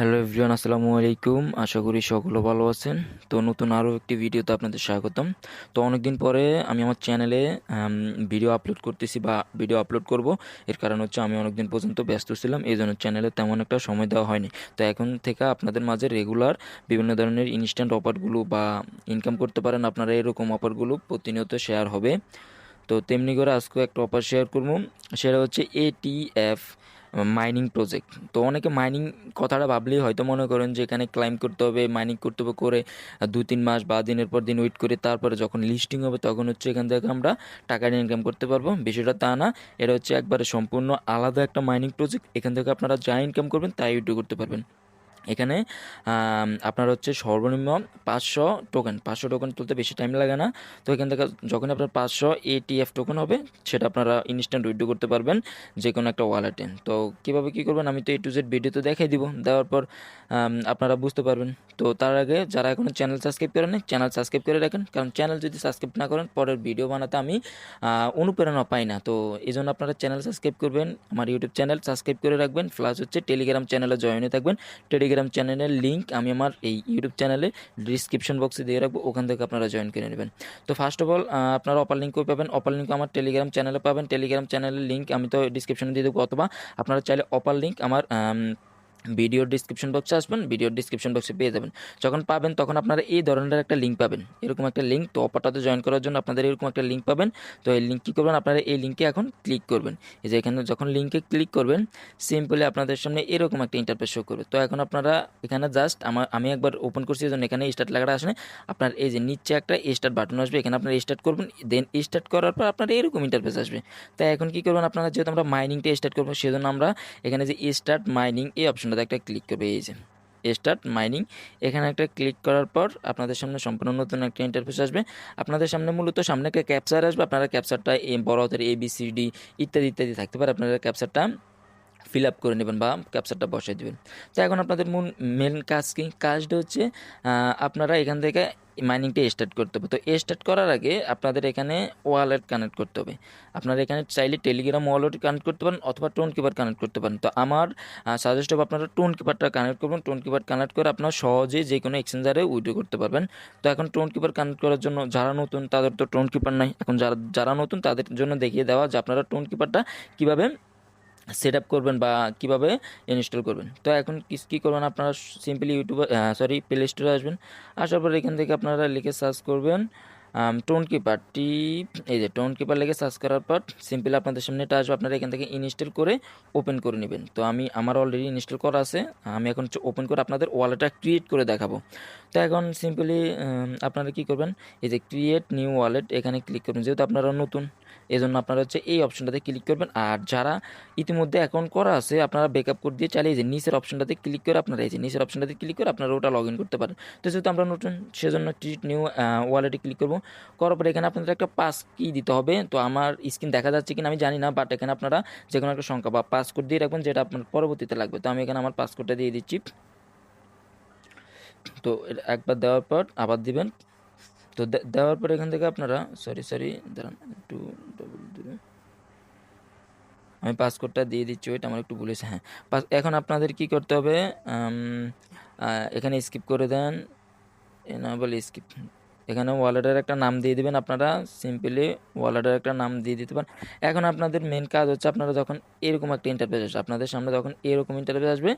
Hello everyone, আসসালামু আলাইকুম। আশা করি সকলে ভালো আছেন। তো নতুন আরও একটি ভিডিওতে আপনাদের স্বাগতম। তো অনেকদিন পরে আমি আমার চ্যানেলে ভিডিও আপলোড করতেছি বা ভিডিও আপলোড করব। এর কারণ হচ্ছে আমি অনেকদিন পর্যন্ত ব্যস্ত ছিলাম, এই জন্য চ্যানেলে তেমন একটা সময় দেওয়া হয়নি। তো এখন থেকে আপনাদের মাঝে রেগুলার বিভিন্ন ধরনের ইনস্ট্যান্ট অফারগুলো বা ইনকাম করতে পারেন আপনারা, এরকম অফারগুলো প্রতিনিয়ত শেয়ার হবে। তো তেমনি করে আজকেও একটা অফার শেয়ার করবো, সেটা হচ্ছে এটিএফ মাইনিং প্রজেক্ট। তো অনেকে মাইনিং কথাটা ভাবলেই হয়তো মনে করেন যে এখানে ক্লাইম করতে হবে, মাইনিং করতে হবে, করে 2-3 মাস বা দিনের পর দিন ওয়েট করে তারপরে যখন লিস্টিং হবে তখন হচ্ছে এখান থেকে আমরা টাকা ইনকাম করতে পারবো। বিষয়টা তা না, এটা হচ্ছে একবারে সম্পূর্ণ আলাদা একটা মাইনিং প্রজেক্ট। এখান থেকে আপনারা যা ইনকাম করবেন তাই উইথড্র করতে পারবেন। এখানে আপনার হচ্ছে সর্বনিম্ন 500 টোকেন তুলতে বেশি টাইম লাগে না। তো এখান থেকে যখন আপনার 500 এটিএফ টোকেন হবে, সেটা আপনারা ইনস্ট্যান্ট উইথড্র করতে পারবেন যে কোনো একটা ওয়ালেটে। তো কীভাবে কী করবেন আমি তো A to Z ভিডিওতে দেখাই দিব, দেওয়ার পর আপনারা বুঝতে পারবেন। তো তার আগে যারা এখনও চ্যানেল সাবস্ক্রাইব করেন, চ্যানেল সাবস্ক্রাইব করে রাখেন, কারণ চ্যানেল যদি সাবস্ক্রাইব না করেন পরের ভিডিও বানাতে আমি অনুপ্রেরণা পাই না। তো এই জন্য আপনারা চ্যানেল সাবস্ক্রাইব করবেন, আমার ইউটিউব চ্যানেল সাবস্ক্রাইব করে রাখবেন, প্লাস হচ্ছে টেলিগ্রাম চ্যানেলে জয়েন হয়ে থাকবেন। টেলিগ্রাম চ্যানেলের লিঙ্ক আমি আমার এই ইউটিউব চ্যানেলে ডিসক্রিপশন বক্সে দিয়ে রাখবো, ওখান থেকে আপনারা জয়েন করে নেবেন। তো ফার্স্ট অফ অল আপনারা অপার লিঙ্কও পাবেন, অপার লিঙ্ক আমার টেলিগ্রাম চ্যানেলে পাবেন। টেলিগ্রাম চ্যানেলের লিঙ্ক আমি তো ডিসক্রিপশনে দিয়ে দেবো, অথবা আপনারা চাইলে অপার লিঙ্ক আমার ভিডিওর ডিসক্রিপশন বক্সে আসবেন, ভিডিওর ডিসক্রিপশন বক্সে পেয়ে যাবেন। যখন পাবেন তখন আপনারা এই ধরনের একটা লিঙ্ক পাবেন, এরকম একটা লিঙ্ক। তো অপারটাতে জয়েন করার জন্য আপনাদের এরকম একটা লিঙ্ক পাবেন। তো এই লিঙ্ক কী করবেন, আপনারা এই লিঙ্কে এখন ক্লিক করবেন। এই যে এখানে যখন লিঙ্কে ক্লিক করবেন, সিম্পলি আপনাদের সামনে এরকম একটা ইন্টারফেস শো করবে। তো এখন আপনারা এখানে জাস্ট আমি একবার ওপেন করছি, এই জন্য এখানে স্টার্ট লেখাটা আসে। আপনার এই যে নিচে একটা স্টার্ট বাটন আসবে, এখানে আপনারা স্টার্ট করবেন। দেন স্টার্ট করার পর আপনার এরকম ইন্টারফেস আসবে। তাই এখন কী করবেন, আপনারা যেহেতু আমরা মাইনিংটা স্টার্ট করবো, সেজন্য আমরা এখানে যে স্টার্ট মাইনিং এই অপশনটাতে একটা ক্লিক করবে। এই যে স্টার্ট মাইনিং, এখানে একটা ক্লিক করার পর আপনাদের সামনে সম্পূর্ণ নতুন একটা ইন্টারফেস আসবে। আপনাদের সামনে মূলত সামনে একটা ক্যাপচার আসবে। আপনারা ক্যাপচারটা বড় হাতের ABCD ইত্যাদি ইত্যাদি থাকতে পারে, আপনারা ক্যাপচারটা ফিল আপ করে নেবেন বা ক্যাপচারটা বসাই দেবেন। তো এখন আপনাদের মেন কাজ কি, কাজটা হচ্ছে আপনারা এখান থেকে মাইনিংটা স্টার্ট করতে হবে। তো স্টার্ট করার আগে আপনাদের এখানে ওয়ালেট কানেক্ট করতে হবে। আপনারা এখানে চাইলে টেলিগ্রাম ওয়ালেট কানেক্ট করতে পারেন অথবা টোন কিপার কানেক্ট করতে পারেন। তো আমার সাজেস্ট হবে আপনারা টোন কিপারটা কানেক্ট করবেন। টোন কিপার কানেক্ট করে আপনারা সহজেই যে কোনো এক্সচেঞ্জারে উইথড্র করতে পারবেন। তো এখন টোন কিপার কানেক্ট করার জন্য যারা নতুন তাদের তো টোন কিপার নাই, এখন যারা নতুন তাদের জন্য দেখিয়ে দেওয়া যে আপনারা টোন কিপারটা কীভাবে সেট আপ করবেন বা কীভাবে ইনস্টল করবেন। তো এখন কী করবেন, আপনারা সিম্পলি প্লে স্টোরে আসবেন। আসার পর এখান থেকে আপনারা লিখে সার্চ করবেন টোন কিপারটি। এই যে টোন কিপার লিখে সার্চ করার পর সিম্পলি আপনাদের সামনে এটা আসবে, আপনারা এখান থেকে ইনস্টল করে ওপেন করে নেবেন। তো আমার অলরেডি ইনস্টল করা আছে, আমি এখন ওপেন করে আপনাদের ওয়ালেটটা ক্রিয়েট করে দেখাবো। তো এখন সিম্পলি আপনারা কী করবেন, এই যে ক্রিয়েট নিউ ওয়ালেট এখানে ক্লিক করবেন। যেহেতু আপনারা নতুন, এই জন্য আপনারা হচ্ছে এই অপশনটাতে ক্লিক করবেন। আর যারা ইতিমধ্যে অ্যাকাউন্ট করা আছে, আপনারা ব্যাকআপ কোড দিয়ে চালিয়ে যে নিচের অপশনটাতে ক্লিক করে আপনারা এই যে নিচের অপশনটাতে ক্লিক করে আপনারা ওটা লগ ইন করতে পারেন। তো যেহেতু আমরা নতুন, সেজন্য ক্রিয়েট নিউ ওয়ালেটে ক্লিক করবো। করার পরে এখানে আপনাদের একটা পাস কি দিতে হবে। তো আমার স্ক্রিন দেখা যাচ্ছে কিনা আমি জানি না, বাট এখানে আপনারা যে কোনো একটা সংখ্যা বা পাসকোড দিয়ে রাখবেন, যেটা আপনার পরবর্তীতে লাগবে। তো আমি এখানে আমার পাসকোডটা দিয়ে দিচ্ছি। তো একবার দেওয়ার পর আবার দিবেন। তো দেওয়ার পর এখান থেকে আপনারা দাঁড়ান একটু আমি পাসকোডটা দিয়ে দিচ্ছি, ওইটা আমার একটু ভুলেছে। হ্যাঁ, এখন আপনাদের কি করতে হবে, এখানে স্কিপ করে দেন, বলে স্কিপ। এখানে ওয়ালেটের একটা নাম দিয়ে দিবেন, আপনারা সিম্পলি ওয়ালেটের একটা নাম দিয়ে দিতে পারেন। এখন আপনাদের মেন কাজ হচ্ছে, আপনারা যখন এরকম একটা ইন্টারফেস আসবে, আপনাদের সামনে যখন এরকম ইন্টারফেস আসবে,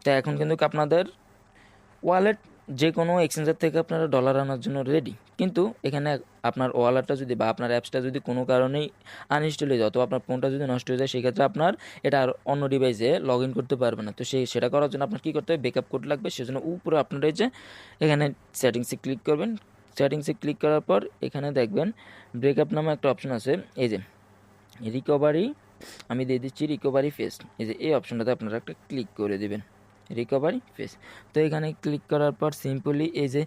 তা এখন কিন্তু আপনাদের ওয়ালেট যে কোনো এক্সচেঞ্জার থেকে আপনারা ডলার আনার জন্য রেডি। কিন্তু এখানে আপনার ওয়ালেটটা যদি বা আপনার অ্যাপসটা যদি কোনো কারণেই আনইনস্টল হয়ে যায় অথবা আপনার ফোনটা যদি নষ্ট হয়ে যায়, সেক্ষেত্রে আপনার এটা আর অন্য ডিভাইসে লগ ইন করতে পারবে না। তো সেটা করার জন্য আপনার কী করতে হবে, ব্যাকআপ কোড লাগবে। সেজন্য উপরে আপনার এই যে এখানে সেটিংসে ক্লিক করবেন। সেটিংসে ক্লিক করার পর এখানে দেখবেন ব্রেকআপ নামে একটা অপশন আছে। এই যে রিকভারি, আমি দিয়ে দিচ্ছি রিকভারি ফেস। এই যে এই অপশনটাতে আপনারা একটা ক্লিক করে দেবেন, রিকভারি ফেস। তো এখানে ক্লিক করার পর সিম্পলি এই যে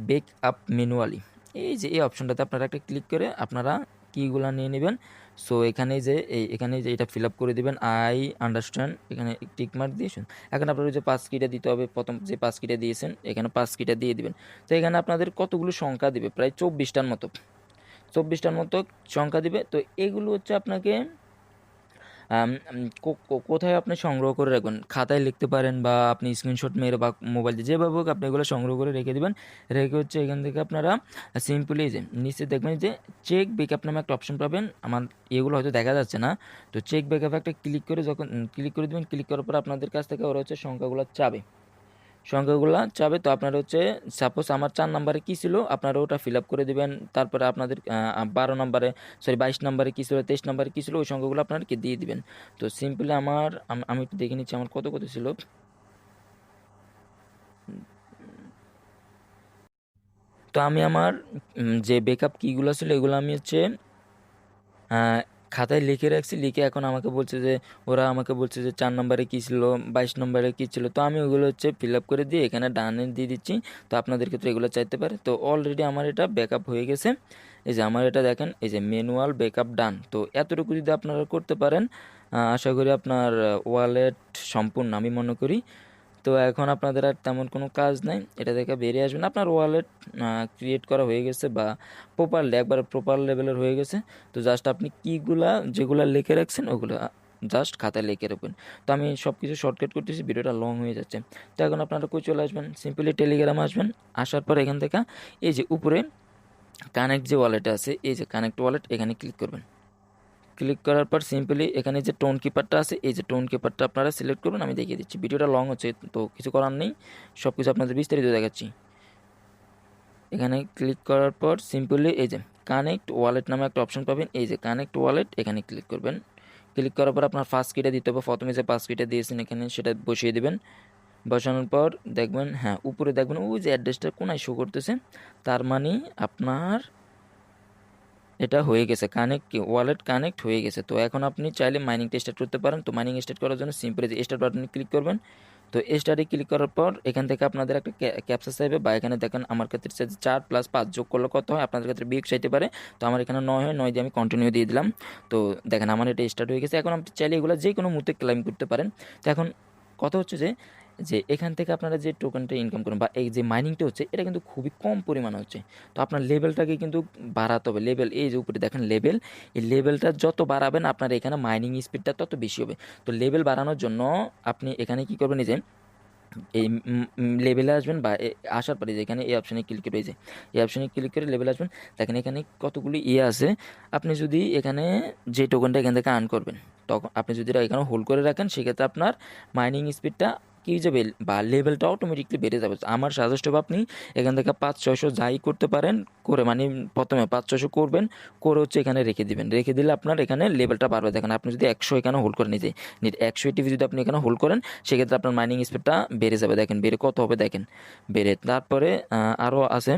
বেক আপ ম্যানুয়ালি, এই যে এই অপশনটাতে আপনারা একটা ক্লিক করে আপনারা কিগুলো নিয়ে নেবেন। সো এখানে যে এটা ফিল আপ করে দেবেন, আই আন্ডারস্ট্যান্ড, এখানে টিক মার্ক দিয়েছেন। এখন আপনার যে পাস কিটা দিতে হবে, প্রথম যে পাস কিটা দিয়েছেন এখানে পাস কিটা দিয়ে দিবেন। তো এখানে আপনাদের কতগুলো সংখ্যা দিবে, প্রায় 24টার মতো সংখ্যা দিবে। তো এগুলো হচ্ছে আপনাকে কোথায় আপনি সংগ্রহ করে রাখবেন, খাতায় লিখতে পারেন বা আপনি স্ক্রিনশট মেরে বা মোবাইল দিয়ে যেভাবে হোক আপনি এগুলো সংগ্রহ করে রেখে দেবেন। রেখে হচ্ছে এখান থেকে আপনারা সিম্পলি যে নিচে দেখবেন যে চেক ব্যাকআপ নামে একটা অপশন পাবেন। আমার এগুলো হয়তো দেখা যাচ্ছে না, তো চেক ব্যাকআপ একটা ক্লিক করে যখন ক্লিক করে দেবেন, ক্লিক করার পর আপনাদের কাছ থেকে ওরা হচ্ছে সংখ্যাগুলো চাবে। তো আপনারা হচ্ছে সাপোজ আমার 4 নাম্বারে কী ছিল আপনারা ওটা ফিল আপ করে দেবেন। তারপরে আপনাদের 12 নাম্বারে, সরি 22 নাম্বারে কী ছিল, 23 নাম্বারে কী ছিল, ওই সংখ্যাগুলো আপনাদেরকে দিয়ে দিবেন। তো সিম্পলি আমি একটু দেখে নিচ্ছি আমার কত ছিল। তো আমি আমার যে ব্যাকআপ কীগুলো ছিল এগুলো আমি হচ্ছে আহ, খাতায় লিখে রাখছি। লিখে এখন ওরা আমাকে বলছে যে 4 নম্বরে কী ছিল, 22 নম্বরে কী ছিল। তো আমি ওগুলো হচ্ছে ফিল আপ করে দিয়ে এখানে ডানে দিয়ে দিচ্ছি। তো আপনাদের ক্ষেত্রে এগুলো চাইতে পারে। তো অলরেডি আমার এটা ব্যাকআপ হয়ে গেছে। এই যে আমার এটা দেখেন, এই যে ম্যানুয়াল ব্যাকআপ ডান। তো এতটুকু যদি আপনারা করতে পারেন, আশা করি আপনার ওয়ালেট সম্পূর্ণ আমি মনে করি। তো এখন আপনাদের আর তেমন কোনো কাজ নাই, এটা থেকে বেরিয়ে আসবেন। আপনার ওয়ালেট ক্রিয়েট করা হয়ে গেছে বা একবার প্রপার লেভেলের হয়ে গেছে। তো জাস্ট আপনি যেগুলা লিখে রাখছেন ওগুলো জাস্ট খাতায় লিখে রাখবেন। তো আমি সব কিছু শর্টকাট করতেছি, ভিডিওটা লং হয়ে যাচ্ছে। তো এখন আপনারা কই চলে আসবেন, সিম্পলি টেলিগ্রামে আসবেন। আসার পর এখান থেকে এই যে উপরে কানেক্ট যে ওয়ালেট আছে, এই যে কানেক্ট ওয়ালেট, এখানে ক্লিক করবেন। ক্লিক করার পর সিম্পলি এখানে যে টোন কিপারটা আছে, এই যে টোন কিপারটা আপনারা সিলেক্ট করবেন। আমি দেখিয়ে দিচ্ছি, ভিডিওটা লং হচ্ছে তো কিছু করার নেই, সব কিছু আপনাদের বিস্তারিত দেখাচ্ছি। এখানে ক্লিক করার পর সিম্পলি এই যে কানেক্ট ওয়ালেট নামে একটা অপশন পাবেন। এই যে কানেক্ট ওয়ালেট, এখানে ক্লিক করবেন। ক্লিক করার পর আপনার ফার্স্ট কিটা দিতে হবে। প্রথমে যে পাস কিটা দিয়েছেন এখানে সেটা বসিয়ে দেবেন। বসানোর পর দেখবেন, হ্যাঁ উপরে দেখবেন ওই যে অ্যাড্রেসটা কোনায় শো করতেছে, তার মানে আপনার এটা হয়ে গেছে, ওয়ালেট কানেক্ট হয়ে গেছে। তো এখন আপনি চাইলে মাইনিংটা স্টার্ট করতে পারেন। তো মাইনিং স্টার্ট করার জন্য সিম্পলি যে স্টার্ট বাটনে ক্লিক করবেন। তো স্টার্টে ক্লিক করার পর এখান থেকে আপনাদের একটা ক্যাপচা চাইবে, বা এখানে দেখেন আমার ক্ষেত্রে 4 + 5 যোগ করলে কত হয়, আপনাদের ক্ষেত্রে বিয়োগ চাইতে পারে। তো আমার এখানে 9 হয়, 9 দিয়ে আমি কন্টিনিউ দিয়ে দিলাম। তো দেখেন আমার এটা স্টার্ট হয়ে গেছে। এখন আপনি চাইলে এগুলো যে কোনো মুহূর্তে ক্লাইম করতে পারেন। তো এখন কথা হচ্ছে যে যে এখান থেকে আপনারা যে টোকেনটা ইনকাম করেন বা এই যে মাইনিংটা হচ্ছে, এটা কিন্তু খুবই কম পরিমাণে হচ্ছে। তো আপনার লেভেলটাকে কিন্তু বাড়াতে হবে। লেভেল, এই যে উপরে দেখেন লেভেল, এই লেভেলটা যত বাড়াবেন আপনার এখানে মাইনিং স্পিডটা তত বেশি হবে। তো লেভেল বাড়ানোর জন্য আপনি এখানে কি করবেন, এই যে এই লেভেলে আসবেন বা আসার পরে যেখানে এই অপশানে ক্লিক করে, এই যে এই অপশানে ক্লিক করে লেভেলে আসবেন। দেখেন এখানে কতগুলি আছে। আপনি যদি এখানে যে টোকেনটা এখান থেকে আর্ন করবেন, তখন আপনি যদি এটা এখানে হোল্ড করে রাখেন, সেক্ষেত্রে আপনার মাইনিং স্পিডটা কী যাবে বা লেভেলটা অটোমেটিকলি বেড়ে যাবে। আমার সাজেস্ট হবে আপনি এখান থেকে 500-600 যাই করতে পারেন করে, মানে প্রথমে 500-600 করবেন, করে হচ্ছে এখানে রেখে দিবেন। রেখে দিলে আপনার এখানে লেভেলটা বাড়বে। দেখেন আপনি যদি 100 এখানে হোল্ড করেন, নিজে 100 এটিভি যদি আপনি এখানে হোল্ড করেন, সেক্ষেত্রে আপনার মাইনিং স্পিডটা বেড়ে যাবে। দেখেন বেড়ে কত হবে, দেখেন বেড়ে। তারপরে আরও আছে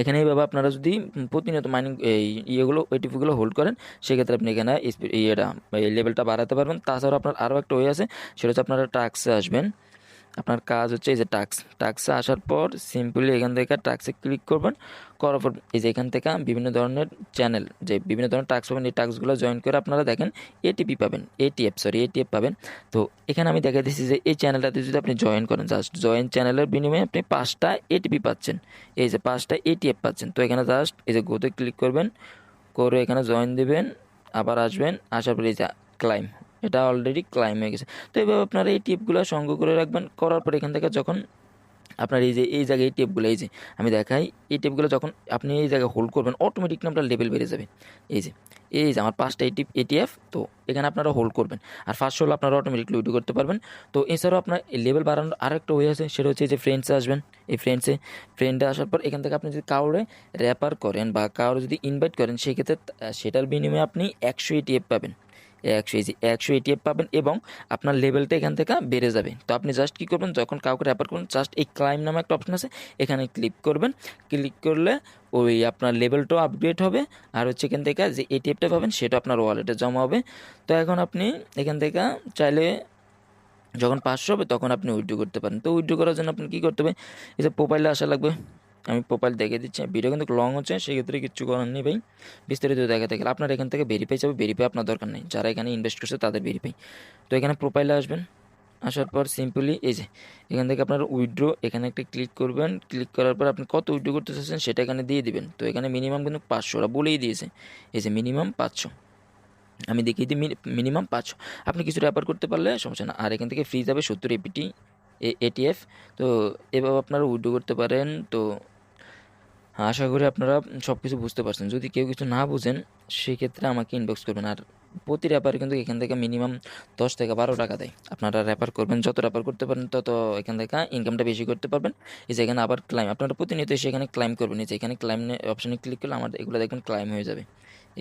এখানে। এইভাবে আপনারা যদি প্রতিনিয়ত মাইনিং ওটিপিগুলো হোল্ড করেন, সেক্ষেত্রে আপনি এখানে এই লেভেলটা বাড়াতে পারবেন। তাছাড়াও আপনার আরও একটা ওয়ে আছে, সেটা হচ্ছে আপনারা টাস্কে আসবেন। আপনার কাজ হচ্ছে এই যে টাস্কে আসার পর সিম্পলি এখান থেকে টাস্কে ক্লিক করবেন। করার পর এই যে এখান থেকে বিভিন্ন ধরনের বিভিন্ন ধরনের টাস্ক পাবেন। এই টাস্কগুলো জয়েন করে আপনারা দেখেন এটিএফ পাবেন। তো এখানে আমি দেখা দিচ্ছি যে এই চ্যানেলটাতে যদি আপনি জয়েন করেন, জাস্ট জয়েন চ্যানেলের বিনিময়ে আপনি 5টা এটিপি পাচ্ছেন। এই যে 5টা এটিএফ পাচ্ছেন। তো এখানে জাস্ট এই যে গোতে ক্লিক করবেন, করে এখানে জয়েন দেবেন, আবার আসবেন, আসার পরে এই যে ক্লাইম, এটা অলরেডি ক্লাইম হয়ে গেছে। তো এইভাবে আপনারা এই টিপগুলো সংগ্রহ করে রাখবেন। করার পর এখান থেকে যখন আপনার এই জায়গায় এই টেপগুলো, এই যে আমি দেখাই, এই টেপগুলো যখন আপনি এই জায়গায় হোল্ড করবেন, অটোমেটিকলি আপনার লেভেল বেড়ে যাবে। এই যে আমার 5টা এটিএফ, তো এখানে আপনারা হোল্ড করবেন। আর ফার্স্ট হল আপনারা অটোমেটিকলি উইড্রো করতে পারবেন। তো এছাড়াও আপনার এই লেভেল বাড়ানোর আরেকটা ওয়ে আছে, সেটা হচ্ছে যে ফ্রেন্ডসে আসবেন। এই ফ্রেন্ডে আসার পর এখান থেকে আপনি যদি কাউরে র্যাপার করেন বা কাউরে যদি ইনভাইট করেন, সেক্ষেত্রে সেটার বিনিময়ে আপনি 100 এটিএফ পাবেন। 100 এটিএফ পাবেন এবং আপনার লেভেলটা এখান থেকে বেড়ে যাবে। তো আপনি জাস্ট কী করবেন, যখন কাউকে রেফার করবেন, জাস্ট এই ক্লাইম নামে একটা অপশন আছে, এখানে ক্লিক করবেন। ক্লিক করলে ওই আপনার লেভেলটাও আপগ্রেড হবে, আর হচ্ছে এখান থেকে যে এটিএফটা পাবেন সেটা আপনার ওয়ালেটে জমা হবে। তো এখন আপনি এখান থেকে চাইলে যখন 500 হবে তখন আপনি উইথড্র করতে পারেন। তো উইথড্র করার জন্য আপনি কী করতে হবে, এই যে প্রোফাইলে আসা লাগবে। আমি প্রোফাইল দেখে দিচ্ছি, ভিডিও কিন্তু লং হচ্ছে, সেক্ষেত্রে কিচ্ছু করার নেই ভাই। বিস্তারিত দেখাতে গেলে আপনার এখান থেকে ভেরিফাই যাবে, ভেরিফাই আপনার দরকার নেই, যারা এখানে ইনভেস্ট করছে তাদের ভেরিফাই। তো এখানে প্রোফাইলে আসবেন। আসার পর সিম্পলি এই যে এখান থেকে আপনার উইথড্র, এখানে একটা ক্লিক করবেন। ক্লিক করার পর আপনি কত উইথড্র করতে চাচ্ছেন সেটা এখানে দিয়ে দিবেন। তো এখানে মিনিমাম কিন্তু 500, ওরা বলেই দিয়েছে, এই যে মিনিমাম 500। আমি দেখিয়ে দিই মিনিমাম 500। আপনি কিছু রেফার করতে পারলে সমস্যা না। আর এখান থেকে ফ্রি যাবে 70 এপিটি এটিএফ। তো এভাবে আপনারা উইথড্র করতে পারেন। তো আশা করি আপনারা সব কিছু বুঝতে পারছেন। যদি কেউ কিছু না বুঝেন সেক্ষেত্রে আমাকে ইনবক্স করবেন। আর প্রতি রেফারে কিন্তু এখান থেকে মিনিমাম 10 থেকে 12 টাকা দেয়। আপনারা রেফার করবেন, যত রেফার করতে পারেন তত এখান থেকে ইনকামটা বেশি করতে পারবেন। এই যে এখানে আবার ক্লাইম, আপনারা প্রতিনিয়ত এসে এখানে ক্লাইম করবেন। এই যে এখানে ক্লাইম অপশনে ক্লিক করলে আমার এগুলো দেখবেন ক্লাইম হয়ে যাবে।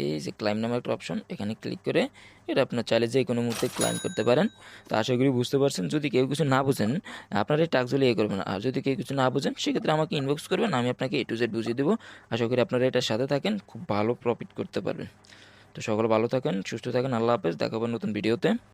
এই যে ক্লাইম নামে একটা অপশন, এখানে ক্লিক করে এটা আপনার চাইলে যে কোনো মুহূর্তে ক্লাইম করতে পারেন। তো আশা করি বুঝতে পারছেন। যদি কেউ কিছু না বুঝেন আপনারা এই টাস্কগুলো করবেন। আর যদি কেউ কিছু না বুঝেন সেক্ষেত্রে আমাকে ইনবক্স করবেন, আমি আপনাকে A to Z বুঝিয়ে দেবো। আশা করি আপনারা এটার সাথে থাকেন, খুব ভালো প্রফিট করতে পারবেন। তো সকলে ভালো থাকেন, সুস্থ থাকেন। আল্লাহ হাফেজ, দেখা হবে নতুন ভিডিওতে।